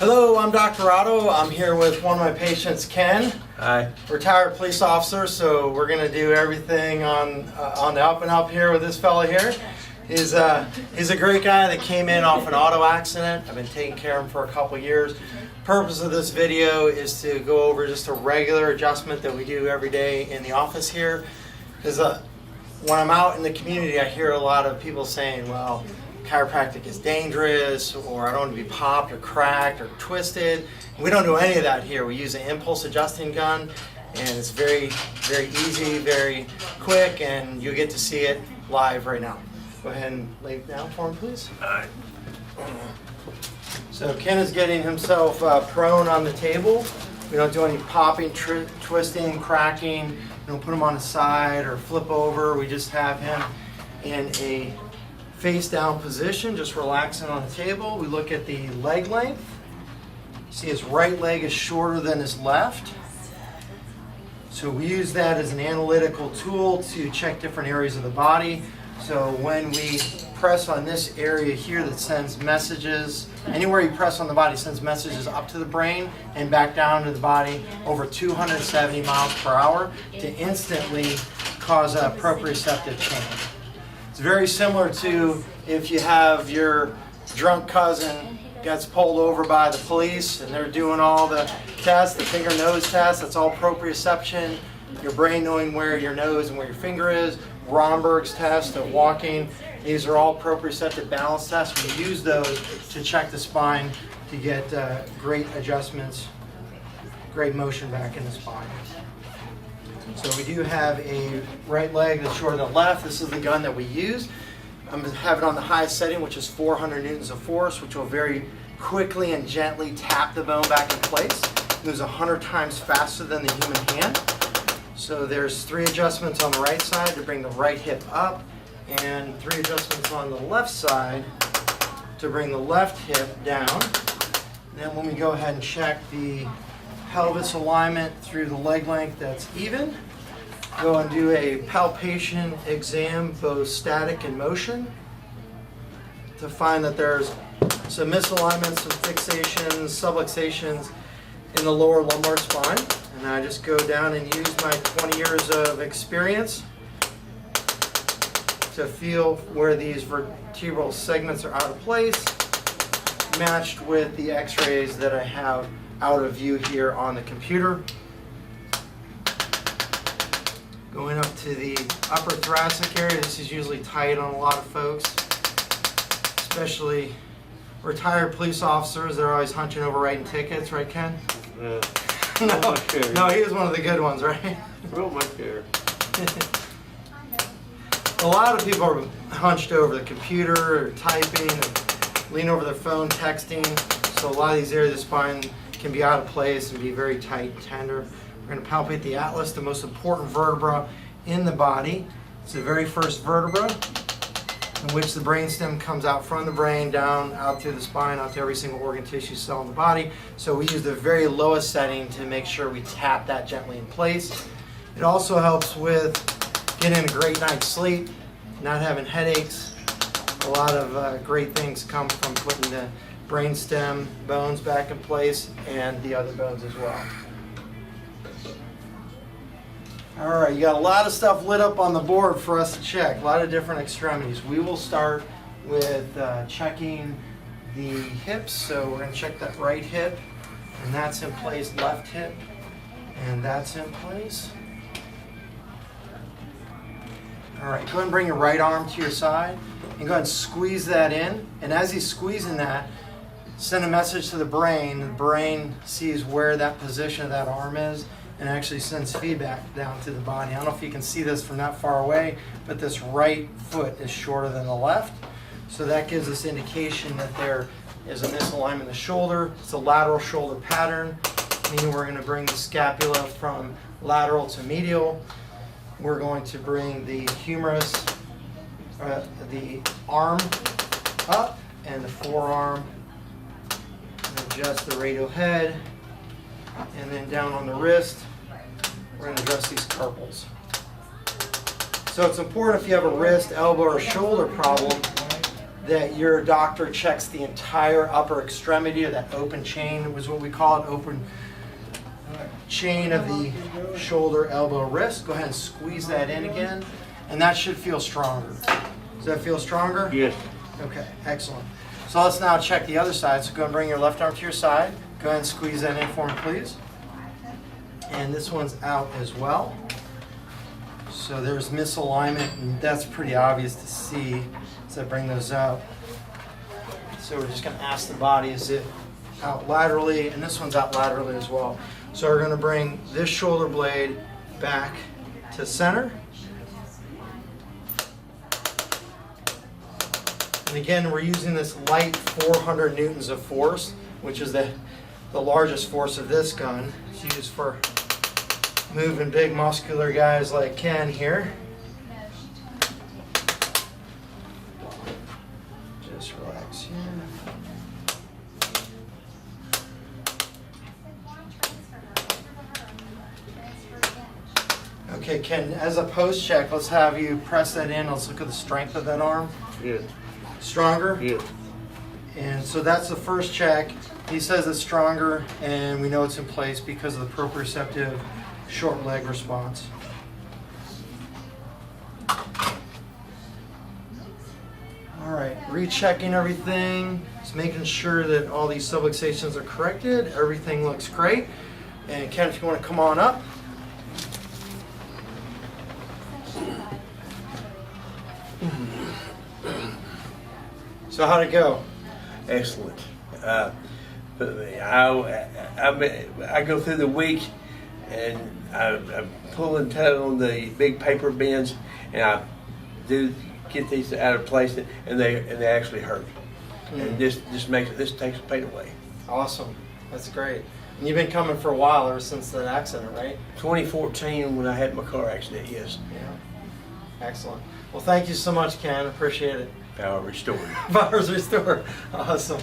Hello, I'm Dr. Otto. I'm here with one of my patients, Ken. Hi. Retired police officer, so we're going to do everything on the up and up here with this fella here. He's a great guy that came in off an auto accident. I've been taking care of him for a couple years. Purpose of this video is to go over just a regular adjustment that we do every day in the office here. Because when I'm out in the community, I hear a lot of people saying, well, chiropractic is dangerous, or I don't want to be popped or cracked or twisted. We don't do any of that here. We use an impulse adjusting gun, and it's very, very easy, very quick, and you'll get to see it live right now. Go ahead and lay down for him, please. All right. So Ken is getting himself prone on the table. We don't do any popping, twisting, cracking. We don't put him on the side or flip over. We just have him in a face down position, just relaxing on the table. We look at the leg length. See, his right leg is shorter than his left. So we use that as an analytical tool to check different areas of the body. So when we press on this area here that sends messages, anywhere you press on the body sends messages up to the brain and back down to the body over 270 miles per hour to instantly cause a proprioceptive change. It's very similar to if you have your drunk cousin gets pulled over by the police and they're doing all the tests, the finger nose test, that's all proprioception, your brain knowing where your nose and where your finger is, Romberg's test of walking, these are all proprioceptive balance tests. We use those to check the spine to get great adjustments, great motion back in the spine. So we do have a right leg that's shorter than the left. This is the gun that we use. I'm going to have it on the highest setting, which is 400 newtons of force, which will very quickly and gently tap the bone back in place. It moves 100 times faster than the human hand. So there's 3 adjustments on the right side to bring the right hip up, and 3 adjustments on the left side to bring the left hip down. And then when we go ahead and check the pelvis alignment through the leg length that's even, go and do a palpation exam, both static and motion, to find that there's some misalignments, some fixations, subluxations in the lower lumbar spine. And I just go down and use my 20 years of experience to feel where these vertebral segments are out of place, matched with the x-rays that I have out of view here on the computer. Going up to the upper thoracic area, this is usually tight on a lot of folks, especially retired police officers. They're always hunching over writing tickets, right, Ken? No, he was one of the good ones, right? Well, my care. A lot of people are hunched over the computer or typing or lean over their phone texting, so a lot of these areas of the spine can be out of place and be very tight and tender. We're going to palpate the atlas, the most important vertebra in the body. It's the very first vertebra in which the brainstem comes out from the brain, down, out through the spine, out to every single organ, tissue, cell in the body. So we use the very lowest setting to make sure we tap that gently in place. It also helps with getting a great night's sleep, not having headaches. A lot of great things come from putting the brainstem bones back in place and the other bones as well. All right, you got a lot of stuff lit up on the board for us to check, a lot of different extremities. We will start with checking the hips. So we're going to check that right hip, and that's in place, left hip, and that's in place. All right, go ahead and bring your right arm to your side and go ahead and squeeze that in. And as he's squeezing that, send a message to the brain. The brain sees where that position of that arm is and actually sends feedback down to the body. I don't know if you can see this from that far away, but this right foot is shorter than the left. So that gives us indication that there is a misalignment in the shoulder. It's a lateral shoulder pattern, meaning we're going to bring the scapula from lateral to medial. We're going to bring the humerus, the arm up and the forearm, and adjust the radial head, and then down on the wrist, we're going to adjust these carpals. So it's important if you have a wrist, elbow, or shoulder problem that your doctor checks the entire upper extremity, or that open chain was what we call it, open chain of the shoulder, elbow, wrist. Go ahead and squeeze that in again, and that should feel stronger. Does that feel stronger? Yes. Okay, excellent. So let's now check the other side. So go and bring your left arm to your side. Go ahead and squeeze that in for me, please. And this one's out as well. So there's misalignment, and that's pretty obvious to see as I bring those out. So we're just going to ask the body, is it out laterally? And this one's out laterally as well. So we're going to bring this shoulder blade back to center. And again, we're using this light 400 newtons of force, which is the largest force of this gun. It's used for moving big muscular guys like Ken here. Just relax here. Okay, Ken, as a post check, let's have you press that in. Let's look at the strength of that arm. Yes. Stronger? Yes. And so that's the first check. He says it's stronger, and we know it's in place because of the proprioceptive short leg response. All right, rechecking everything, just making sure that all these subluxations are corrected. Everything looks great. And Ken, if you want to come on up. So how'd it go? Excellent. I go through the week and I pull and tug on the big paper bends, and I do get these out of place, and they actually hurt. And this takes the pain away. Awesome, that's great. And you've been coming for a while, ever since that accident, right? 2014 when I had my car accident. Yes. Yeah. Excellent. Well, thank you so much, Ken. Appreciate it. Power restored. Power's restored. Awesome.